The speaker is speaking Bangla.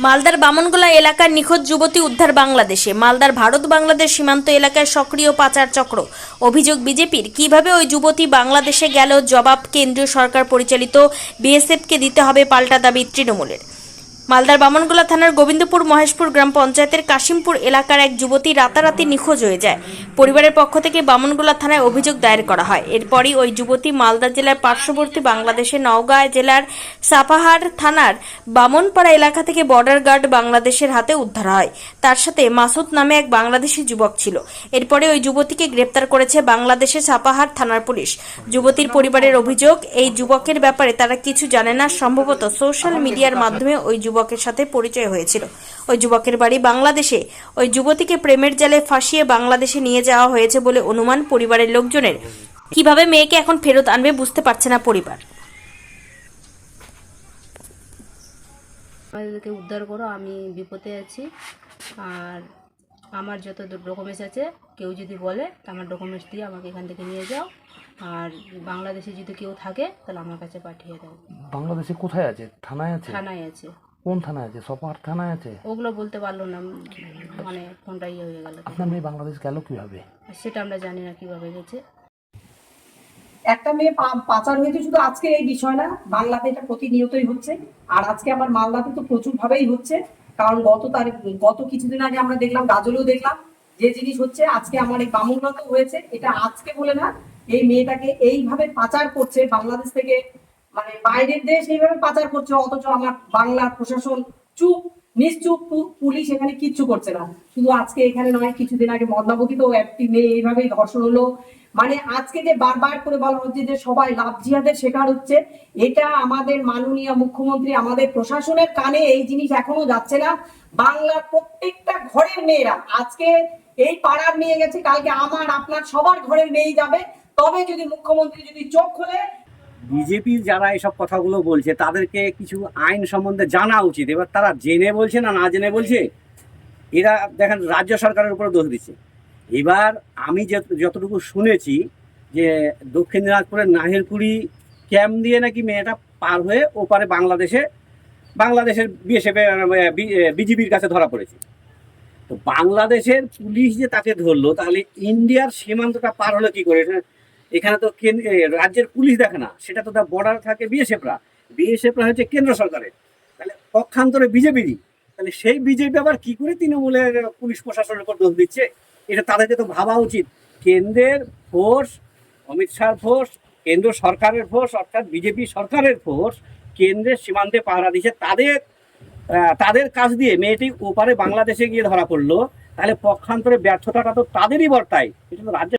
মালদার বামনগোলা এলাকার নিখোঁজ যুবতী উদ্ধার বাংলাদেশে। মালদার ভারত বাংলাদেশ সীমান্ত এলাকায় সক্রিয় পাচার চক্র। অভিযোগ বিজেপির। কিভাবে ওই যুবতী বাংলাদেশে গেল, জবাব কেন্দ্রীয় সরকার পরিচালিত বিএসএফকে দিতে হবে, পাল্টা দাবি তৃণমূলের। মালদার বামনগোলা থানার গোবিন্দপুর মহেশপুর গ্রাম পঞ্চায়েতের কাশিমপুর এলাকার এক যুবতী রাতারাতি নিখোঁজ হয়ে যায়। পরিবারের পক্ষ থেকে বামনগোলা থানায় অভিযোগ দায়ের করা হয়। এরপরই ওই যুবতী মালদা জেলার পার্শ্ববর্তী বাংলাদেশের নওগাঁ জেলার সাপাহার থানার বামনপাড়া এলাকা থেকে বর্ডার গার্ড বাংলাদেশের হাতে উদ্ধার হয়। তার সাথে মাসুদ নামে এক বাংলাদেশি যুবক ছিল। এরপরে ওই যুবতীকে গ্রেপ্তার করেছে বাংলাদেশের সাপাহার থানার পুলিশ। যুবতীর পরিবারের অভিযোগ, এই যুবকের ব্যাপারে তারা কিছু জানে না। সম্ভবত সোশ্যাল মিডিয়ার মাধ্যমে ওই যুবকের সাথে পরিচয় হয়েছিল। ওই যুবকের বাড়ি বাংলাদেশে। ওই যুবতীকে প্রেমের জালে ফাঁসিয়ে বাংলাদেশে নিয়ে যাওয়া হয়েছে বলে অনুমান পরিবারের লোকজনের। কিভাবে মেয়েকে এখন ফেরত আনবে বুঝতে পারছে না পরিবার। আমাদেরকে উদ্ধার করো, আমি বিপদে আছি। আর আমার যত ডকুমেন্টস আছে কেউ যদি বলে আমার ডকুমেন্টস দিয়ে আমাকে এখান থেকে নিয়ে যাও। আর বাংলাদেশে যদি কেউ থাকে তাহলে আমার কাছে পাঠিয়ে দাও। বাংলাদেশে কোথায় আছে? থানায় আছে? থানায় আছে। কোন থানায় আছে? সপার থানায় আছে? ওগুলো বলতে পারলো না, মানে ফোনটা ইয়ে হয়ে গেল। আপনার মেয়ে বাংলাদেশ গেল কিভাবে? সেটা আমরা জানি না কিভাবে গেছে। একটা মেয়ে পাচার হয়েছে শুধু আজকে এই বিষয় না, বাংলাতে এটা প্রতিনিয়তই হচ্ছে। আর আজকে আমার মালদাতে তো প্রচুর ভাবেই হচ্ছে, কারণ গত কিছুদিন আগে আমরা দেখলাম, গাজলেও দেখলাম যে জিনিস হচ্ছে। আজকে আমার এই বামুনগাঁও হয়েছে। এটা আজকে বলে না, এই মেয়েটাকে এইভাবে পাচার করছে বাংলাদেশ থেকে, মানে বাইরের দেশ এইভাবে পাচার করছে, অথচ আমার বাংলার প্রশাসন চুপ, নিশ্চুপ, পুলিশ এখানে কিচ্ছু করছে না। শুধু আজকে এখানে নয়, কিছুদিন আগে মদনাবতীতেও একটি মেয়ে এইভাবেই ধর্ষণ হলো। মানে আজকে যে বারবার করে বলা হচ্ছে যে সবাই লাভ জিহাদের শিকার হচ্ছে, এটা আমাদের মাননীয় মুখ্যমন্ত্রী, আমাদের প্রশাসনের কানে এই জিনিস এখনো যাচ্ছে না। বাংলার প্রত্যেকটা ঘরের মেয়েরা আজকে এই পাড়ার নিয়ে গেছে, কালকে আমার আপনার সবার ঘরের মেয়ে যাবে। তবে যদি মুখ্যমন্ত্রী যদি চোখ খোলে। বিজেপির যারা এসব কথাগুলো বলছে তাদেরকে কিছু আইন সম্বন্ধে জানা উচিত। এবার তারা জেনে বলছে না না জেনে বলছে, এরা দেখেন রাজ্য সরকারের উপরে দোষ দিচ্ছে। এবার আমি যতটুকু শুনেছি যে দক্ষিণ দিনাজপুরের নাহিলপুরি ক্যাম্প দিয়ে নাকি মেয়েটা পার হয়ে ওপারে বাংলাদেশের বিজিবির কাছে ধরা পড়েছে। তো বাংলাদেশের পুলিশ যে তাকে ধরলো, তাহলে ইন্ডিয়ার সীমান্তটা পার হলো কি করে? এখানে তো রাজ্যের পুলিশ দেখে না, সেটা তো তার বর্ডার থাকে বিএসএফরা হচ্ছে কেন্দ্র সরকারের, তাহলে পক্ষান্তরে বিজেপিরই। তাহলে সেই বিজেপি আবার কি করে তৃণমূলের পুলিশ প্রশাসনের উপর দোষ দিচ্ছে? এটা তাদেরকে তো ভাবা উচিত। কেন্দ্রের ফোর্স, অমিত শাহর ফোর্স, কেন্দ্র সরকারের ফোর্স, অর্থাৎ বিজেপি সরকারের ফোর্স কেন্দ্রের সীমান্তে পাহারা দিচ্ছে। তাদের কাজ দিয়ে মেয়েটি ওপারে বাংলাদেশে গিয়ে ধরা পড়লো, তাহলে পক্ষান্তরে ব্যর্থতাটা তো তাদেরই বর্তায়। এটা তো রাজ্য